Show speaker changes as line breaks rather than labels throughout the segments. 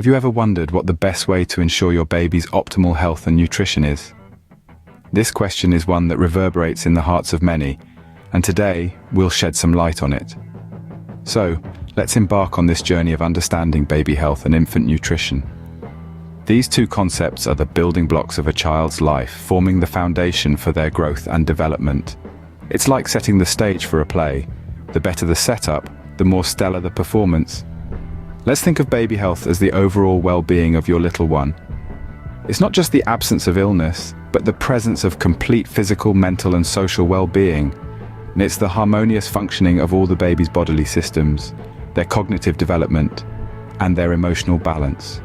Have you ever wondered what the best way to ensure your baby's optimal health and nutrition is? This question is one that reverberates in the hearts of many, and today we'll shed some light on it. So, let's embark on this journey of understanding baby health and infant nutrition. These two concepts are the building blocks of a child's life, forming the foundation for their growth and development. It's like setting the stage for a play. The better the setup, the more stellar the performance. Let's think of baby health as the overall well-being of your little one. It's not just the absence of illness, but the presence of complete physical, mental, and social well-being. And it's the harmonious functioning of all the baby's bodily systems, their cognitive development, and their emotional balance.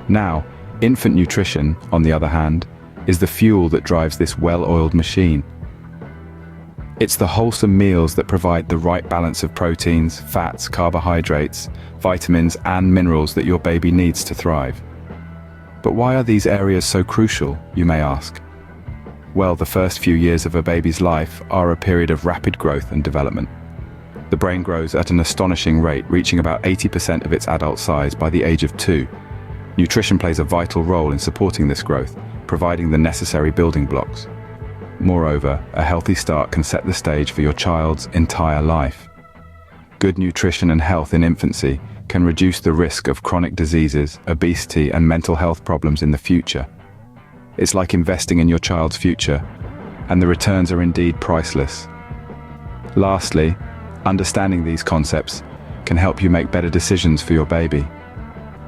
Now, infant nutrition, on the other hand, is the fuel that drives this well-oiled machine. It's the wholesome meals that provide the right balance of proteins, fats, carbohydrates, vitamins, and minerals that your baby needs to thrive. But why are these areas so crucial, you may ask? Well, the first few years of a baby's life are a period of rapid growth and development. The brain grows at an astonishing rate, reaching about 80% of its adult size by the age of 2. Nutrition plays a vital role in supporting this growth, providing the necessary building blocks. Moreover, a healthy start can set the stage for your child's entire life. Good nutrition and health in infancy can reduce the risk of chronic diseases, obesity, and mental health problems in the future. It's like investing in your child's future, and the returns are indeed priceless. Lastly, understanding these concepts can help you make better decisions for your baby.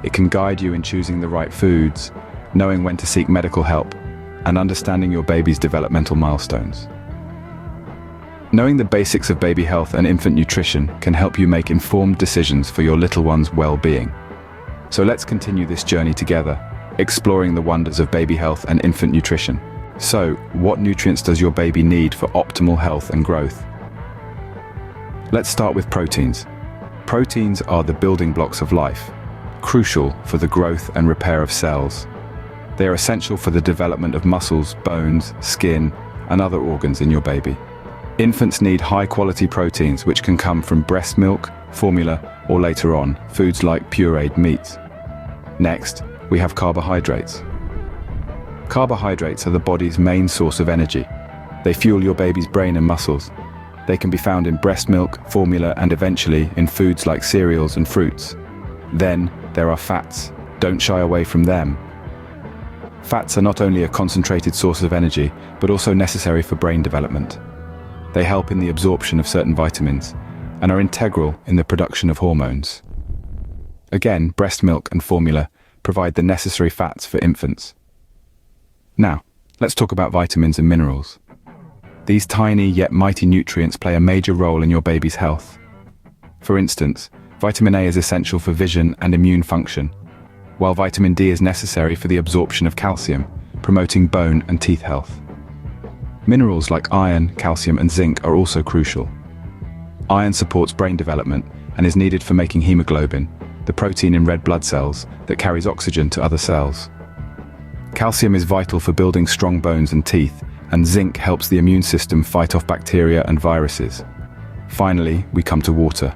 It can guide you in choosing the right foods, knowing when to seek medical help, and understanding your baby's developmental milestones. Knowing the basics of baby health and infant nutrition can help you make informed decisions for your little one's well-being. So let's continue this journey together, exploring the wonders of baby health and infant nutrition. So, what nutrients does your baby need for optimal health and growth? Let's start with proteins. Proteins are the building blocks of life, crucial for the growth and repair of cells. They are essential for the development of muscles, bones, skin, and other organs in your baby. Infants need high-quality proteins which can come from breast milk, formula, or later on, foods like pureed meats. Next, we have carbohydrates. Carbohydrates are the body's main source of energy. They fuel your baby's brain and muscles. They can be found in breast milk, formula, and eventually in foods like cereals and fruits. Then, there are fats. Don't shy away from them. Fats are not only a concentrated source of energy, but also necessary for brain development. They help in the absorption of certain vitamins, and are integral in the production of hormones. Again, breast milk and formula provide the necessary fats for infants. Now, let's talk about vitamins and minerals. These tiny yet mighty nutrients play a major role in your baby's health. For instance, vitamin A is essential for vision and immune function, while vitamin D is necessary for the absorption of calcium, promoting bone and teeth health. Minerals like iron, calcium, and zinc are also crucial. Iron supports brain development and is needed for making hemoglobin, the protein in red blood cells that carries oxygen to other cells. Calcium is vital for building strong bones and teeth, and zinc helps the immune system fight off bacteria and viruses. Finally, we come to water.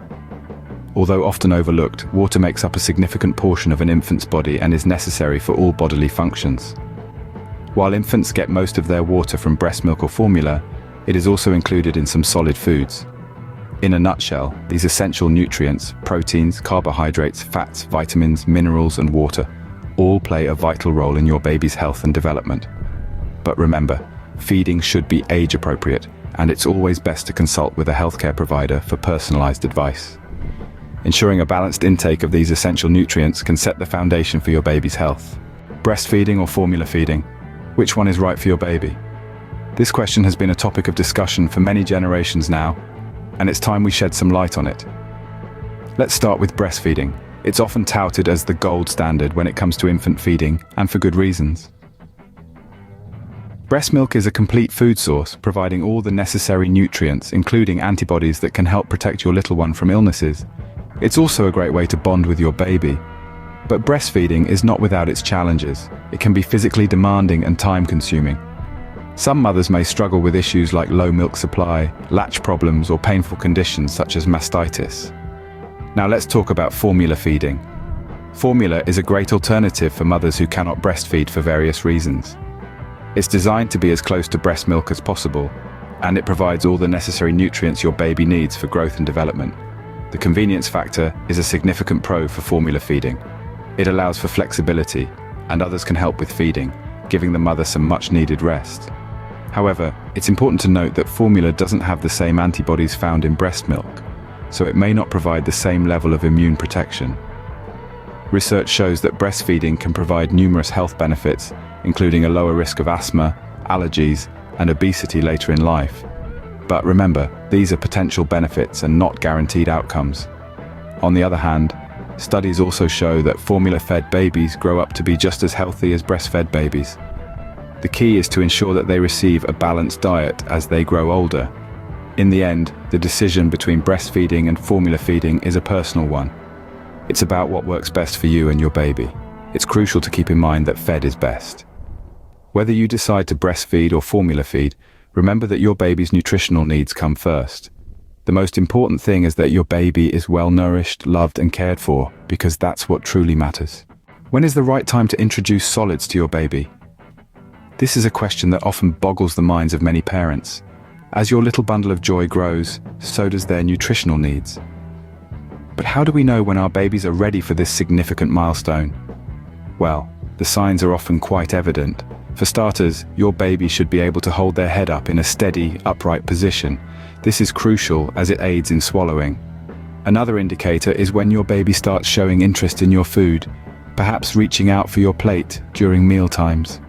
Although often overlooked, water makes up a significant portion of an infant's body and is necessary for all bodily functions. While infants get most of their water from breast milk or formula, it is also included in some solid foods. In a nutshell, these essential nutrients, proteins, carbohydrates, fats, vitamins, minerals, and water, all play a vital role in your baby's health and development. But remember, feeding should be age-appropriate, and it's always best to consult with a healthcare provider for personalized advice. Ensuring a balanced intake of these essential nutrients can set the foundation for your baby's health. Breastfeeding or formula feeding? Which one is right for your baby? This question has been a topic of discussion for many generations now, and it's time we shed some light on it. Let's start with breastfeeding. It's often touted as the gold standard when it comes to infant feeding, and for good reasons. Breast milk is a complete food source, providing all the necessary nutrients, including antibodies that can help protect your little one from illnesses. It's also a great way to bond with your baby. But breastfeeding is not without its challenges. It can be physically demanding and time-consuming. Some mothers may struggle with issues like low milk supply, latch problems, or painful conditions such as mastitis. Now let's talk about formula feeding. Formula is a great alternative for mothers who cannot breastfeed for various reasons. It's designed to be as close to breast milk as possible, and it provides all the necessary nutrients your baby needs for growth and development. The convenience factor is a significant pro for formula feeding. It allows for flexibility, and others can help with feeding, giving the mother some much-needed rest. However, it's important to note that formula doesn't have the same antibodies found in breast milk, so it may not provide the same level of immune protection. Research shows that breastfeeding can provide numerous health benefits, including a lower risk of asthma, allergies, and obesity later in life. But remember, these are potential benefits and not guaranteed outcomes. On the other hand, studies also show that formula-fed babies grow up to be just as healthy as breastfed babies. The key is to ensure that they receive a balanced diet as they grow older. In the end, the decision between breastfeeding and formula feeding is a personal one. It's about what works best for you and your baby. It's crucial to keep in mind that fed is best. Whether you decide to breastfeed or formula feed, remember that your baby's nutritional needs come first. The most important thing is that your baby is well nourished, loved, and cared for, because that's what truly matters. When is the right time to introduce solids to your baby? This is a question that often boggles the minds of many parents. As your little bundle of joy grows, so does their nutritional needs. But how do we know when our babies are ready for this significant milestone? Well, the signs are often quite evident. For starters, your baby should be able to hold their head up in a steady, upright position. This is crucial as it aids in swallowing. Another indicator is when your baby starts showing interest in your food, perhaps reaching out for your plate during meal times.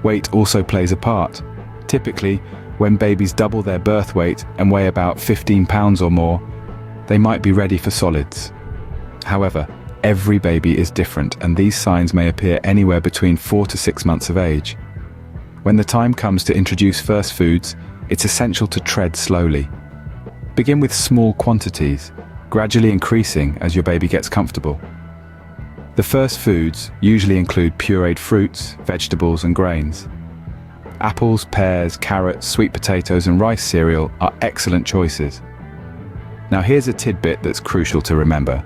Weight also plays a part. Typically, when babies double their birth weight and weigh about 15 pounds or more, they might be ready for solids. However, every baby is different, and these signs may appear anywhere between 4 to 6 months of age. When the time comes to introduce first foods, it's essential to tread slowly. Begin with small quantities, gradually increasing as your baby gets comfortable. The first foods usually include pureed fruits, vegetables, and grains. Apples, pears, carrots, sweet potatoes, and rice cereal are excellent choices. Now here's a tidbit that's crucial to remember.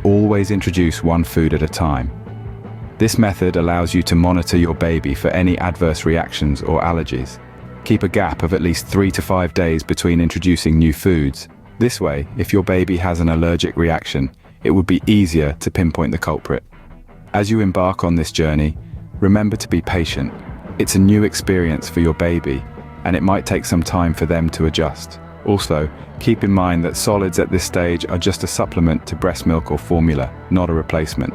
Always introduce one food at a time. This method allows you to monitor your baby for any adverse reactions or allergies. Keep a gap of at least 3 to 5 days between introducing new foods. This way, if your baby has an allergic reaction, it would be easier to pinpoint the culprit. As you embark on this journey, remember to be patient. It's a new experience for your baby, and it might take some time for them to adjust. Also, keep in mind that solids at this stage are just a supplement to breast milk or formula, not a replacement.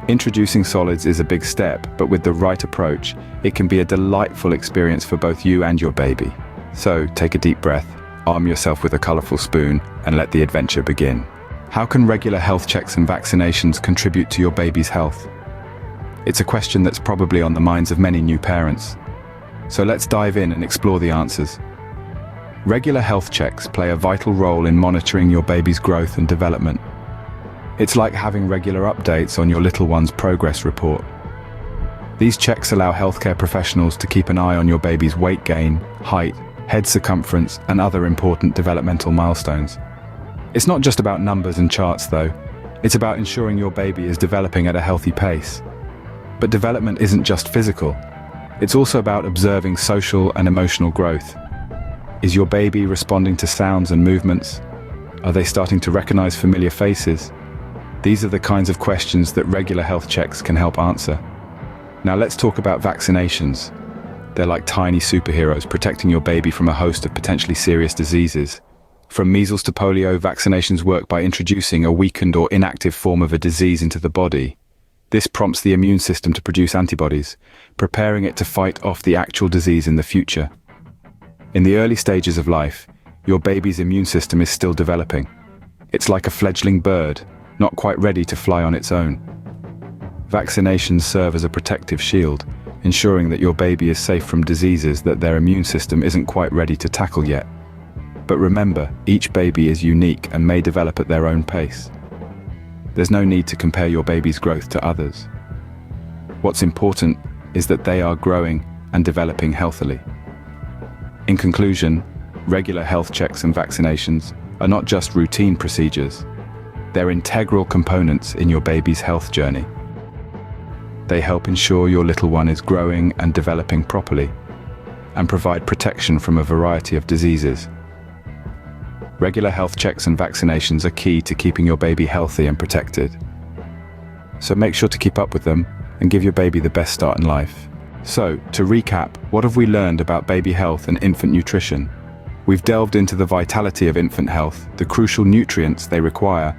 Introducing solids is a big step, but with the right approach, it can be a delightful experience for both you and your baby. So, take a deep breath, arm yourself with a colorful spoon, and let the adventure begin. How can regular health checks and vaccinations contribute to your baby's health? It's a question that's probably on the minds of many new parents. So let's dive in and explore the answers. Regular health checks play a vital role in monitoring your baby's growth and development. It's like having regular updates on your little one's progress report. These checks allow healthcare professionals to keep an eye on your baby's weight gain, height, head circumference, and other important developmental milestones. It's not just about numbers and charts though. It's about ensuring your baby is developing at a healthy pace. But development isn't just physical. It's also about observing social and emotional growth. Is your baby responding to sounds and movements? Are they starting to recognize familiar faces? These are the kinds of questions that regular health checks can help answer. Now let's talk about vaccinations. They're like tiny superheroes protecting your baby from a host of potentially serious diseases. From measles to polio, vaccinations work by introducing a weakened or inactive form of a disease into the body. This prompts the immune system to produce antibodies, preparing it to fight off the actual disease in the future. In the early stages of life, your baby's immune system is still developing. It's like a fledgling bird, not quite ready to fly on its own. Vaccinations serve as a protective shield, ensuring that your baby is safe from diseases that their immune system isn't quite ready to tackle yet. But remember, each baby is unique and may develop at their own pace. There's no need to compare your baby's growth to others. What's important is that they are growing and developing healthily. In conclusion, regular health checks and vaccinations are not just routine procedures. They're integral components in your baby's health journey. They help ensure your little one is growing and developing properly, and provide protection from a variety of diseases. Regular health checks and vaccinations are key to keeping your baby healthy and protected. So make sure to keep up with them and give your baby the best start in life. So, to recap, what have we learned about baby health and infant nutrition? We've delved into the vitality of infant health, the crucial nutrients they require,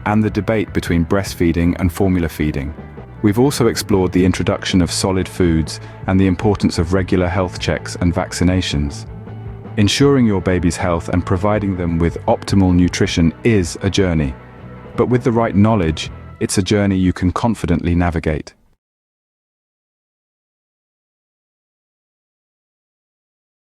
and the debate between breastfeeding and formula feeding. We've also explored the introduction of solid foods and the importance of regular health checks and vaccinations. Ensuring your baby's health and providing them with optimal nutrition is a journey, but with the right knowledge, it's a journey you can confidently navigate.